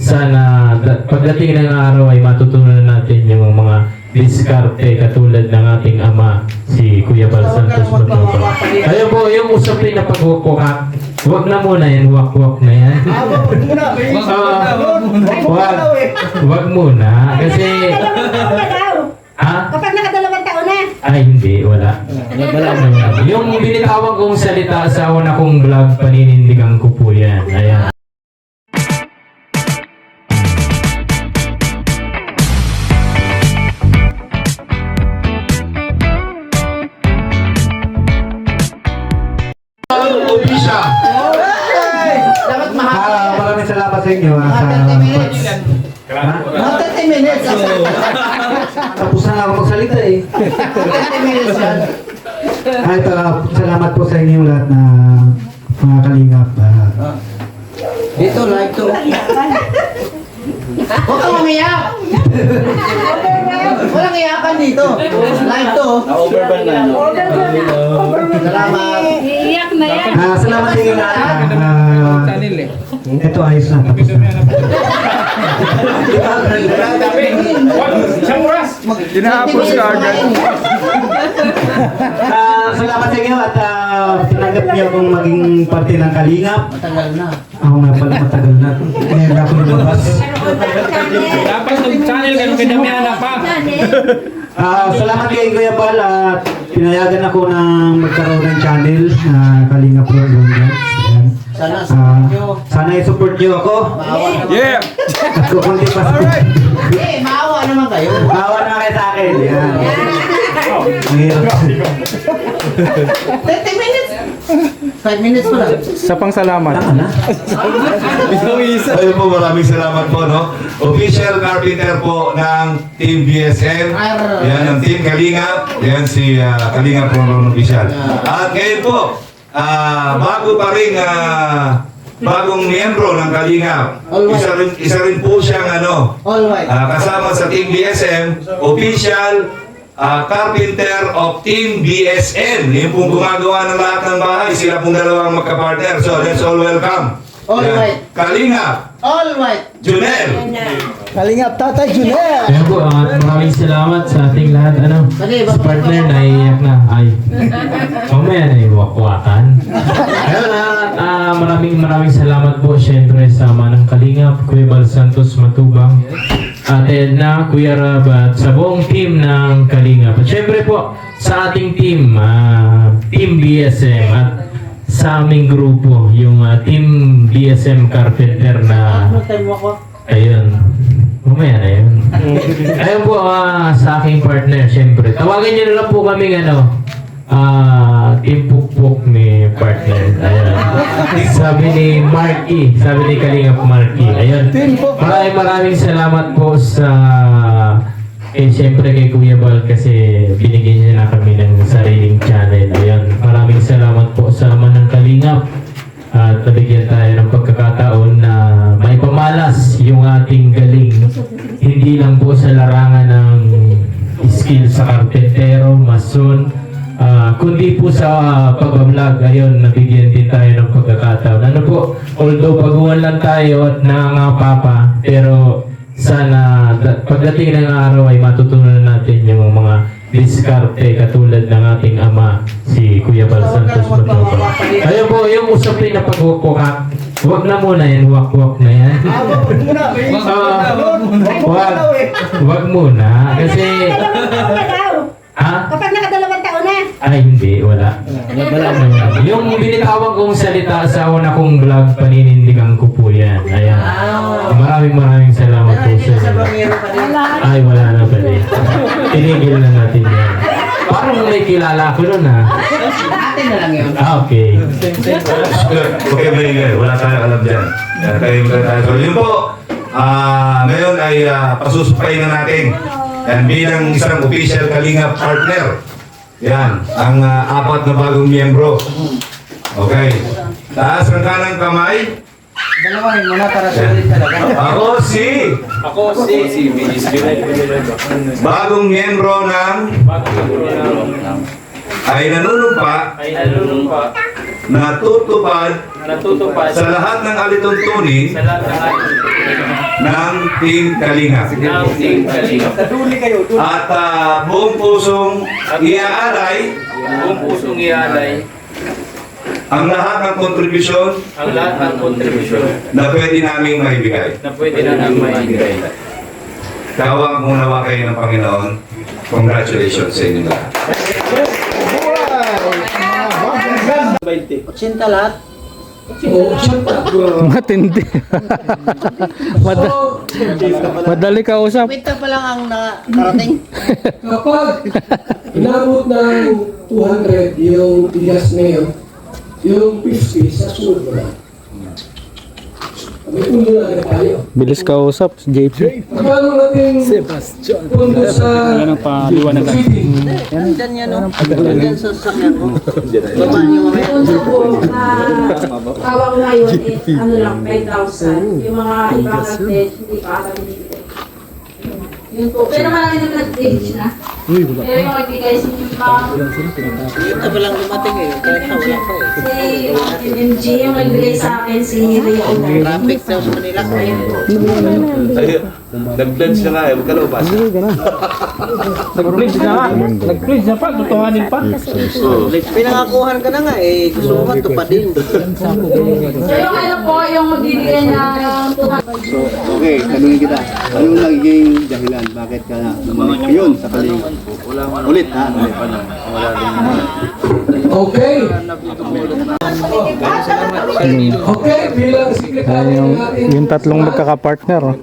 sana pagdating ng araw ay matutunan natin yung mga diskarte katulad ng ating ama, si Kuya Bal Santos Matubang. Ayun po, yung usapin na pag-walk-walk, wag na muna yan, walk-walk na yan. Wag muna, kasi... Ha? Kapag nakadalawang taon na. Ay, hindi, wala. Yung binitawan kong salita sa una kong vlog, paninindigan ko po yan. Ayan. Obisya. Dapat mahal. Maraming salamat sa inyo. Mga 30 minutes. Mga 30 minutes. Tapos na ako magsalita eh. 30 minutes yan. Ay, salamat po sa inyo lahat na mga kalingap. Dito, live to. Huwag kang umiyak. Walang iyakan dito. Live to. Na-overban na. Salamat. Iiyak na yan. Salamat sa inyo lahat. Ito ayos na. Tapos na. Tinapos ka agad. Salamat sa inyo at tinanggap niyo akong maging parte ng kalingap. Matagal na. Ako nga pala matagal na. Ngayon ako lumabas. Dapat yung channel ganun kadamihan na pa. Salamat kay Kuya Bal at pinayagan ako na magkaroon ng channel na Kalingap Vlogs. Sana support nyo. Sana i-support niyo ako. Maawa naman. Yeah! At kukunti pa sa Maawa naman kayo. Bawa na kayo sa akin. Yan. Ang hirap. 30 minutes. 5 minutes pa lang. Sa pang salamat. Tama na. Ayun po, maraming salamat po, no? Official carpenter po ng Team BSM. Yan ang Team Kalingap. Yan si Kalingap Ronron Official. At ngayon po, bago pa rin, bagong miyembro ng Kalingap. Isa rin po siyang All white. kasama sa Team BSM, official carpenter of Team BSN. Yung pong gumagawa ng lahat ng bahay, sila pong dalawang magka-partner. So, let's all welcome. All Yan. right. Kalingap, All white. Junel. Kalingap Tatay Junel. Ayun po, maraming salamat sa ating lahat. Si partner na iiyak na. Ay. Mamaya na yung wakwakan. Ayun, maraming salamat po syempre sa Manang Kalingap, Kuya Bal Santos Matubang, Ate Edna, Kuya Rab, at sa buong team ng Kalingap. At syempre po sa ating team, Team BSM, at sa aming grupo, yung Team BSM Carpenter na... Ano time mo ako? Ayun. Mamaya na yun. Ayun po, sa aking partner, syempre. Tawagan niyo na lang po kami, Team Pukpuk ni partner. Ayun. Sabi ni Marky. Sabi ni Kalingap Marky. Ayun. Maraming salamat po sa... syempre kay Kuya Bal kasi binigyan niya na kami ng sariling channel. Ayun. Maraming salamat po sa Manang Kalingap. At nabigyan tayo ng pagkakataon na may pamalas yung ating galing. Hindi lang po sa larangan ng skill sa karpentero, mason, kundi po sa pag-vlog. Ayun, nabigyan din tayo ng pagkakataon. Although baguhan lang tayo at nangangapapa, pero sana pagdating ng araw ay matutunan natin yung mga diskarte katulad ng ating ama, si Kuya Bal Santos Matubang. Ayun po, yung usapin na pag-walk-walk, wag na muna yan, walk-walk na yan. Wag muna, kasi... Ha? Kapag nakadalawang taon na. Ay, hindi, wala. Yung binitawan kong salita sa una kong vlog, paninindigan ko po yan. Ayan. Maraming salamat po sa inyo. Ay, wala na pala. Tinigil na natin yan. Parang may kilala ko nun, ha? Atin na lang yun. Okay. Okay, very wala tayong alam dyan. Kayo tayo. So, yun po, ngayon ay pasusupply na natin. Yan, bilang isang official Kalingap partner. Yan, ang apat na bagong miyembro. Okay. Taas ang kanang kamay. Dalawahin mo na para sulit talaga. Ako si bagong miyembro ng ay nanunumpa natutupad natutupad sa lahat ng alituntunin sa lahat ng ng Team Kalinga. Team Kalinga. At buong pusong iaalay Buong pusong ialay ang lahat ng kontribusyon ang lahat ng kontribusyon na pwede naming maibigay. na pwede na namin maibigay. Kawang unawa kayo ng Panginoon. Congratulations sa inyo lahat. 80 lahat. Matindi. Madali ka usap. Ito pa lang ang nakarating. Kapag inabot ng 200 yung bigas ngayon, yung 50 sa sunod mo na. May pundo na agad tayo. Bilis ka usap, JP. Magkano natin pundo sa feeding? Nandyan yan o. Nandyan sa sasakyan ko. Baba niyo mamaya. Yung sa po na tawag ngayon is ano lang, 5,000. Yung mga ibang nag-pledge, hindi pa ata binibigay. Yun po. Pero marami nang nag-pledge na. Pero yung magbigay si Ito pa lang dumating eh. Kaya wala pa eh. si MG, yung nagbigay sa akin, si Ria Unay. Traffic sa Manila. Ayun po. Nag-pledge ka nga eh, magkalabas. Nag-pledge na nga. Nag-pledge na pa. Tutuhanin pa. Pinangakuhan ka na nga eh. Gusto mo matupadin. So yung ano po, yung magbibigay ng 200. Okay, tanungin kita. Anong naging dahilan? Bakit ka na bumalik yun sa Kalinga? Ulit ha? Ulit. Okay. Okay, bilang sekretary Yung, natin. yung tatlong magkakapartner. Oh.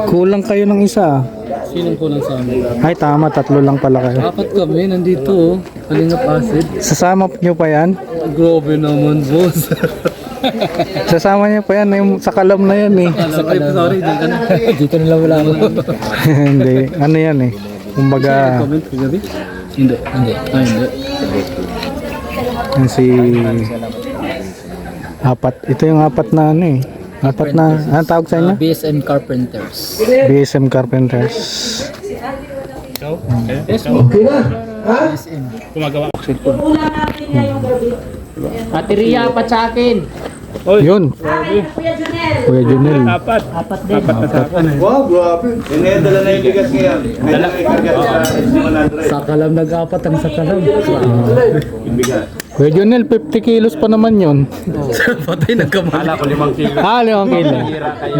Kulang kayo ng isa. Sinong kulang sa amin? Ay tama, tatlo lang pala kayo. Apat kami nandito oh. Kalingap acid. Sasama nyo pa yan? Grabe naman boss. Sasama nyo pa yan, yung sa kalam na yan eh. Sorry, dito ka na. Dito na lang wala ako. Hindi, ano yan eh. Kumbaga, Comment ko gabi? Hindi. Hindi. Hindi. yung si... Apat, ito yung apat na ano eh. Apat na, anong tawag sa inyo? BSM Carpenters. BSM Carpenters. Okay na. Ha? Kulang natin niya yung gabi. Ate Ria, apat sa akin. Yun, Akin, Kuya Junel. Kuya Junel. Apat din. Wow, grabe. Dala na yung bigas ngayon. Dala na yung bigas. Sa kalam nag-apat ang sa kalam. Kuya Junel, 50 kilos pa naman yun. Patay nagkamala ko 5 kilo. 5 kilo.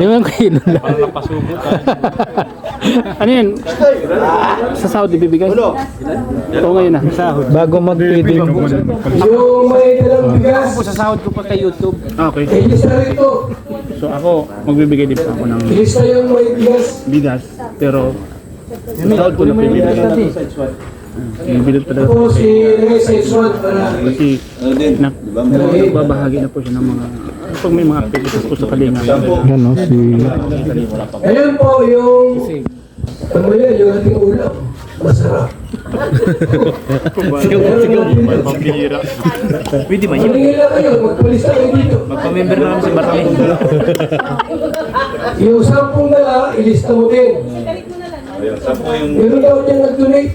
5 kilo lang. Ano yan? Sa Saudi bibigay? Oo ngayon na. Sahod. Bago mag-feeding. Yung may dalang bigas. Sa sahod ko pa kay YouTube. Okay. Ilista rito. So ako, magbibigay din pa ako ng Ilista yung may bigas. bigas. Pero, sahod ko na pinibigay. Pinibigay talaga. Tapos ilagay sa S1 para Kasi, nagbabahagi na po siya ng mga, pag may mga activities po sa Kalinga. Yan o, si... Ayan po yung ano yan, yung ating ulam. Masarap. Pwede man Maningin lang kayo, magpulis na kayo dito. Magpa-member na kami sa Barangay. Yung 10 dala, ilista mo din. Meron daw dyan nag-donate.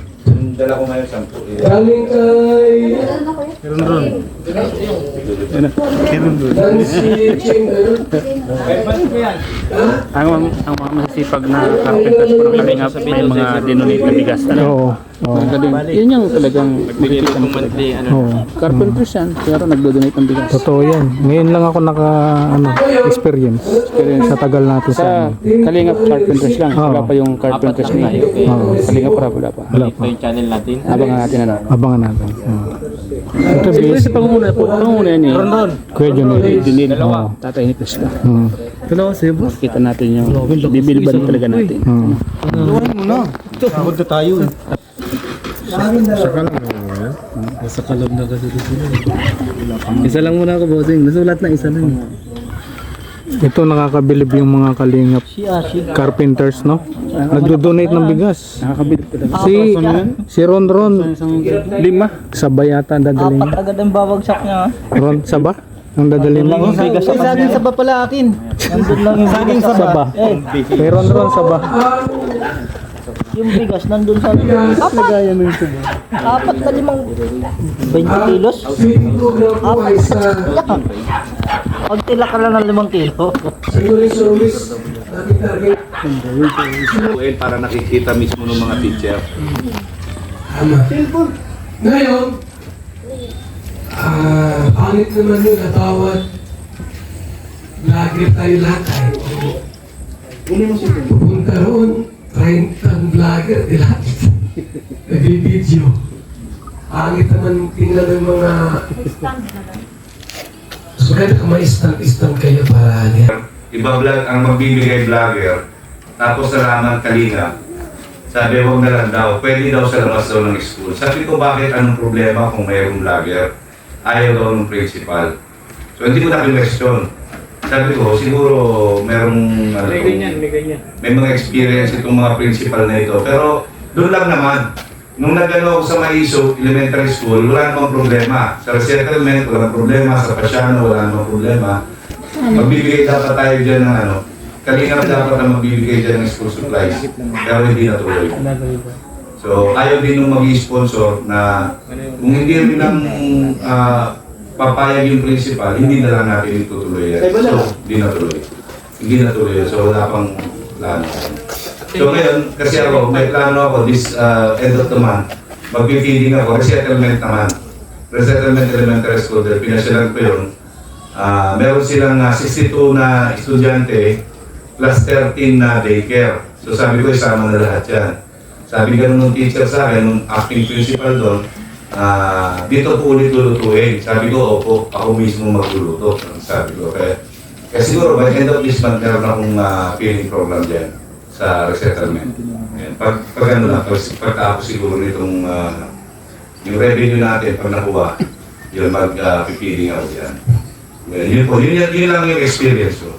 Dala ko ngayon 10. Galing kay Nancy Ching. Ang mga masisipag na carpenters po ng Kalinga, may mga dinonate na bigas talaga. Oo. Oo. Yun yung talagang makikita mo talaga. Oo. Carpenters yan, pero nagdo-donate ng bigas. Totoo yan. Ngayon lang ako experience. Sa tagal natin sa... Sa Kalinga Carpenters lang, wala pa yung carpenters ni Kalinga para wala pa. Wala pa. Abangan natin ano. Abangan natin. Oo. Ito Siyempre base. sa pangunguna yan eh. Kuya Junel. Junil, tatay ni Pesca. Hmm. Kita natin yung bibilban talaga natin. Hmm. Isa lang muna ako, bossing. Nasulat na isa lang. Ito nakakabilib yung mga kalingap carpenters, no? Nagdo-donate ng bigas. Nakakabilib talaga. Si Ron Isang 5. sabay yata ang dadalhin niya. Agad ang babagsak niya. Ron saba? Ang dadalhin mo? Saging saba pala akin. Nandun lang yung saging Saba. Kay Ron saba. Yung bigas nandun sa Bigas. lagayan mo yung tubo. 4 na 20 kilos. Feeding program po ay sa Pag tila ka lang ng 5 kilo. Siguro service natin target. Para nakikita mismo ng mga teacher. Tama. Ngayon, pangit naman yun na bawat vlogger tayo lahat tayo. Pupunta roon, 30 vlogger, di lahat. Nag-video. Pangit naman tingnan ng mga... Mas maganda kung may stand kayo para Iba vlog ang magbibigay vlogger, tapos nalaman Kalinga. Sabi, huwag na lang daw, pwede daw sa labas daw ng school. Sabi ko, bakit anong problema kung mayroong vlogger? Ayaw daw ng principal. So hindi ko na question. Sabi ko, siguro merong may mga experience itong mga principal na ito. Pero doon lang naman, nung nagano ako sa Maiso Elementary School, wala namang problema. Sa resettlement, walang problema. Sa Pasiano, wala namang problema. Magbibigay dapat tayo dyan ng ano, Kalinga dapat na magbibigay dyan ng school supplies. Pero hindi natuloy. So ayaw din nung mag-sponsor na kung hindi rin lang papayag yung principal, hindi na lang natin itutuloy yan. So, hindi natuloy. Hindi natuloy yan. So, wala pang plano. So, ngayon, kasi ako, may plano ako this end of the month. Mag-feeding ako, resettlement naman. Resettlement Elementary School, dahil pinasyalan ko yun. Meron silang 62 na estudyante plus 13 na daycare. So, sabi ko, isama na lahat yan. Sabi ganun ng teacher sa akin, nung acting principal doon, dito po ulit lulutuin. Sabi ko, opo, ako mismo magluluto. Sabi ko, kaya siguro by end of this month, meron akong feeding program dyan sa resettlement. Ayan. Pag ano lang, pagtapos siguro nitong yung revenue natin, pag nakuha, yun, mag-feeding ako dyan. Yun po, yun lang yung experience ko.